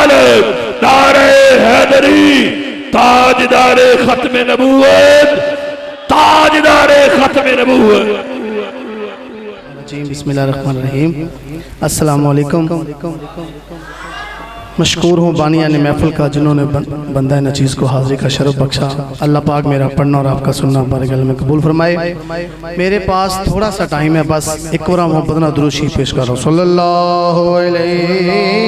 नारे हैदरी ताजदारे खत्म नबूवत, ताजदारे खत्म नबूवत। जी बिस्मिल्लाहिर्रहमानिर्रहीम। अस्सलामु अलैकुम। मशकूर हूँ बानिया ने महफिल का जिन्होंने बंदा नचीज़ को हाजिरी का शरफ बख्शा। अल्लाह पाक मेरा पढ़ना और आपका सुनना हमारे गले में कबूल फरमाए। मेरे पास थोड़ा सा टाइम है, बस एक और मोहब्बत ना दुरूद शरीफ पेश कर रहा हूँ। सल्लल्लाहु अलैहि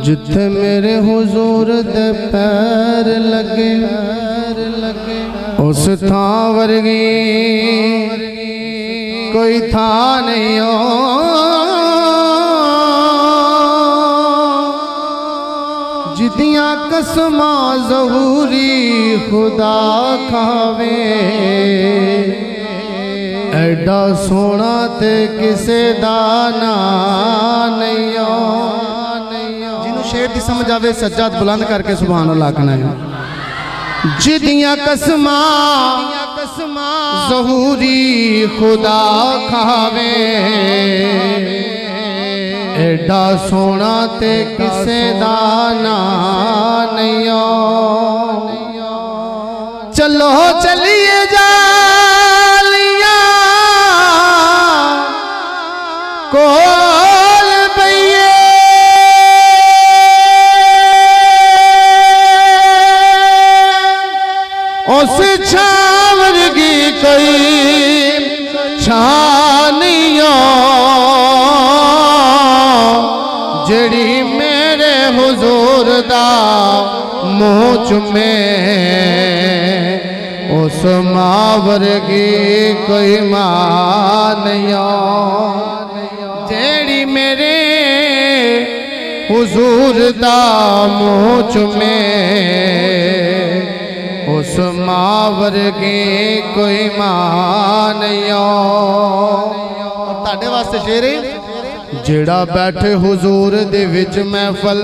जिथे मेरे हुजूर दे पैर लगे उस थां वर्गी कोई था नहीं हो। जिदियां कसमां ज़हूरी खुदा खावे, एडा सोना ते किसे दा ना नहीं हो। शेर दी समझ आवे सज्जाद बुलंद करके सुभान अल्लाह कहना है। जिदियां कसमां ज़हूरी खुदा खावे, एडा सोना ते किसे दा ना नहीं हो। चलो चलिए जालिया को उस छावर की कोई छानियों जड़ी मेरे हुजूर दा मुँह चुमे, उस मावर की कोई मानियों जड़ी मेरे हुजूर दा मुँह चुमे, उस मावर की कोई मानियों। ताड़े वास्ते शेर जेड़ा बैठे हुजूर दे विच महफल,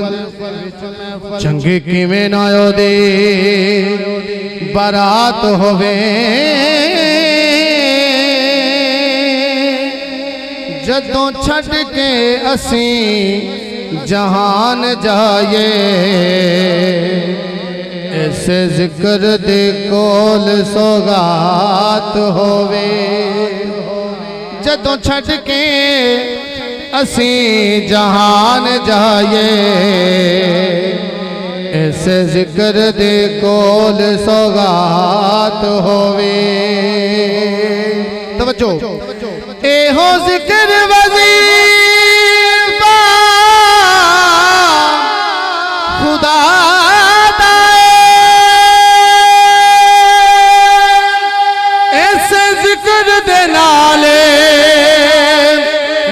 चंगे किवें ना ओदी बारात होवे। जदों छड्ड के असीं जहान जाए, ऐसे जिक्र दे कोल सौगात होवे। जदों छड्ड के असीं जहान जाए, ऐसे जिक्र दे कोल सौगात होवे। तवज्जो एहो जिक्र वजीफा खुदा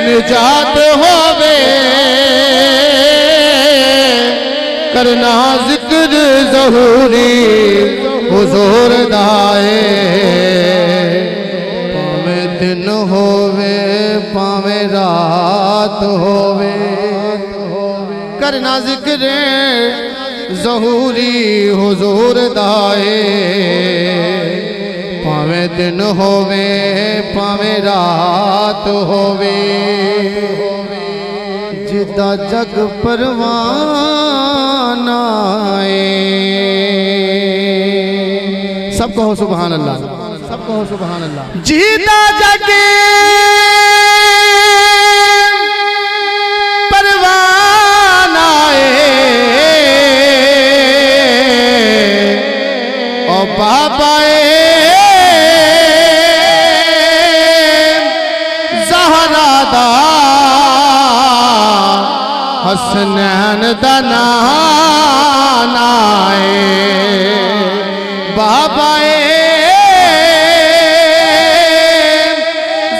निजात होवे। करना जिक्र ज़हूरी हुजूर दाए, पावे दिन होवे पावे रात होवे। करना जिक्र ज़हूरी हुजूर दाए, पावे दिन होवे पावे रात होवे। जिदा जग परवाना सब कहो सुभान अल्लाह, सब कहो सुभान अल्लाह। जिदा जग परवाना ओ बाबा हसनैन दा नाए बाबा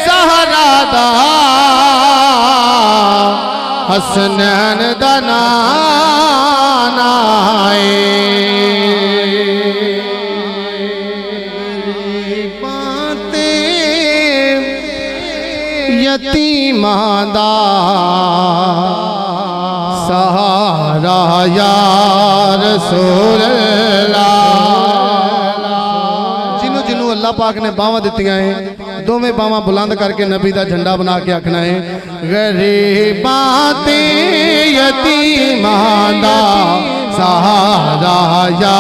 ज़हरा हसनैन दा नाना यतीमां दा सहारा या रसूल अल्लाह। जिन्हों जिन्हों अल्लाह पाक ने बावां दित्तियां हैं दोवें बावां बुलंद करके नबी दा झंडा बना के आखना है गरीबां ते यतीमां दा सहारा या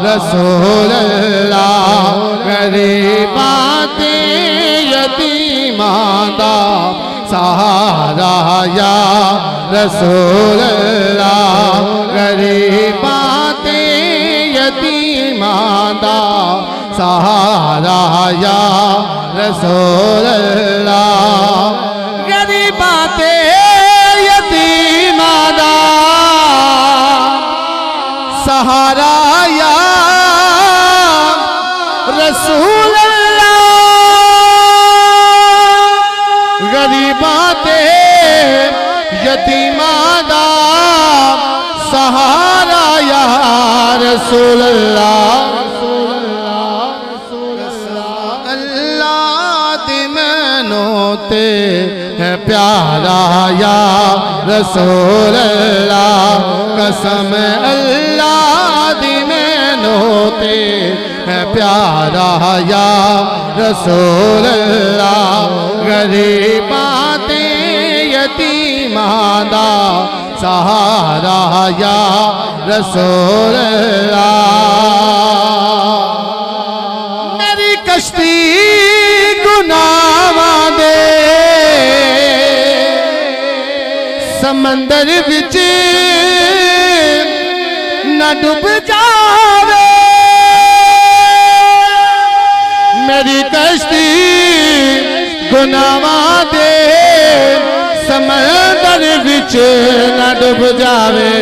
रसूल अल्लाह। गरीबां ते यतीमां दा सहारा या रसूल अल्लाह। गरीबां ते यतीमां दा सहारा या रसूल अल्लाह। गरीबां ते यतीमां दा सहारा या रसूल गरीबां ते यतीमां दा सहारा या रसूल अल्लाह। अल्लाह दी मैनों ते है प्यारा या रसूल अल्लाह। कसम अल्लाह दी मैनों ते है प्यारा या रसूल अल्लाह। गरीबां ते यतीमां दा सहारा या रसूल अल्लाह। मेरी कश्ती गुनाहां दे समंदर विच न डूब जावे। मेरी कश्ती गुनाहां दे समंदर विच न डूब जावे।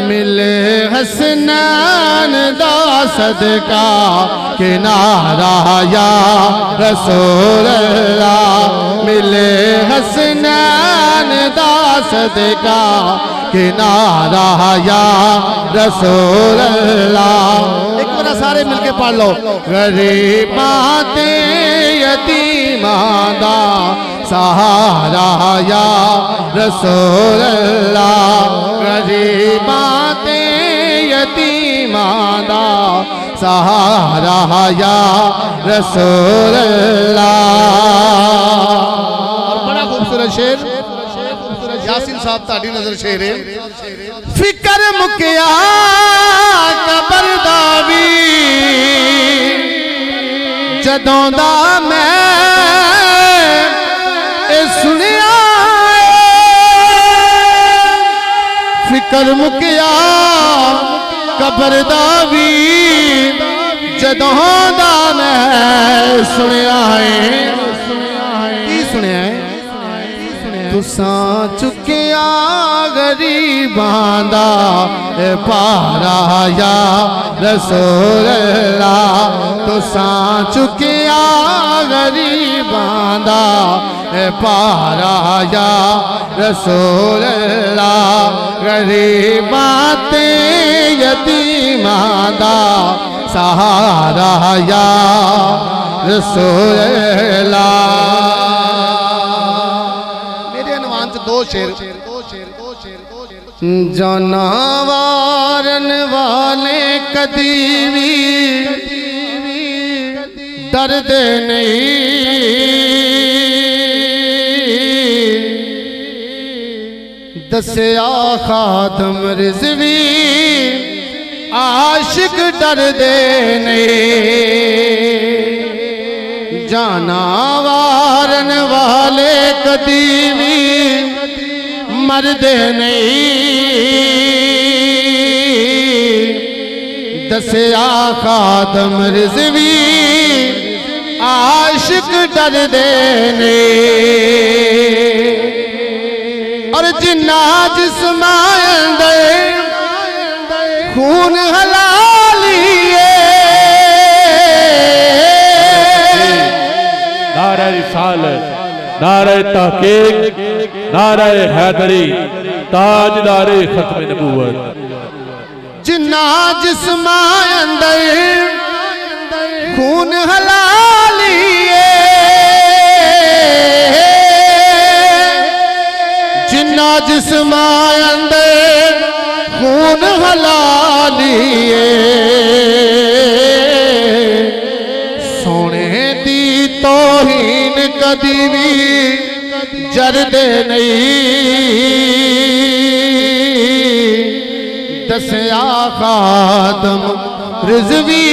मिले हसनैन दा सदका किनारा या रसूल अल्लाह। मिले हसनैन दा सदका किनारा या रसूल अल्लाह। एक बार सारे मिलके पढ़ लो। गरीबां ते यतीमां दा सहारा या रसूल अल्लाह। गरीबां ते यतीमां दा सहारा या रसूल अल्लाह। और बड़ा खूबसूरत शेर यासीन साहब ताड़ी नजर शेर है। फिकर मुकिया कबर दा वी जदों दा मैं सुनिया। फिकर मुकिया कबर दा वी जदों दा मैं सुनिया है। की सुनिया है? तुसां चुकिया गरीबां दा पारा या रसूल अल्लाह। तुसां चुकिया गरीबां दा पारा या रसूल अल्लाह। गरीबां ते यतीमां दा सहारा या रसूल अल्लाह। दो शेर जानवारन वाले कदी भी डरदे नहीं। दसिया खादम रिजवी आशिक डरदे नहीं। जानवारन वाले कदी भी मरदे नहीं। दसिया खादम रिजवी आशिक डरदे नहीं। और जिन्ना जिस्मां दे खून हलालिए नारा रिसालत नारे तहकीक, नारे हैदरी, ताजदारे खत्म नबूवत। जिन्ना जिस्मा अंदर खून हलालिए, जिन्ना जिस्मा अंदर खून हलालिए, सोने दी तौहीन कदी भी जरदे नहीं। दसिया खादम रिजवी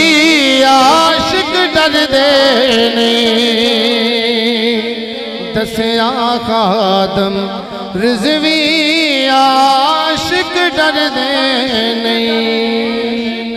आशिक डरदे नहीं। दसिया खादम रिजवी आशिक डरदे नहीं।